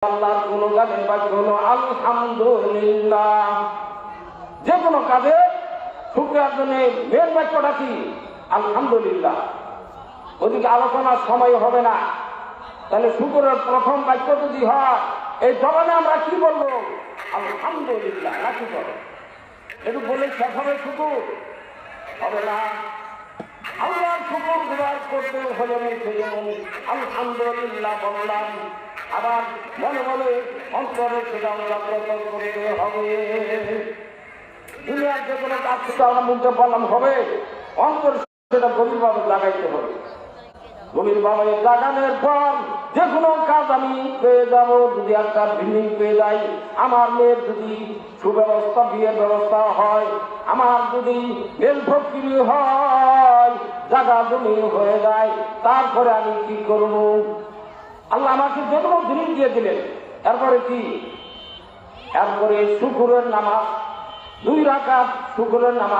আল্লাহর গুণগানের বাক্য হলো আলহামদুলিল্লাহ। যে কোনো কাজে শুকরিয়ার জন্য মেন বাক্যটা কি? আলহামদুলিল্লাহ। ওদিকে আলোচনার সময় হবে না। তাহলে শুকরের প্রথম বাক্য যদি হয়, এই জবানে আমরা কি বলবো? আলহামদুলিল্লাহ। নাকি বলো? একটু বলে শেষ হবে? শুকুর হবে না। আল্লাহর শুকুর গুজার করতে হলে আলহামদুলিল্লাহ বললাম, আবার মনে মনে অন্তরে সেটা জাগ্রত করতে হবে। দুনিয়ার যে কোনো কাজ থেকে আমরা মুখে বললাম হবে, অন্তর সেটা গভীরভাবে লাগাইতে হবে। গভীরভাবে লাগানোর পর যে কোনো কাজ আমি পেয়ে যাবো। যদি একটা বিল্ডিং পেয়ে যাই, আমার মেয়ের যদি সুব্যবস্থা, বিয়ের ব্যবস্থা হয়, আমার যদি রেল ফকিরি হয়, জায়গা জমি হয়ে যায়, তারপরে আমি কি করব? আল্লাহ আমাকে যে কোনো জিনিস দিয়ে দিলেন, এরপরে কি? এরপরে শুকরের নামাজ, 2 রাকাত শুকরের নামাজ।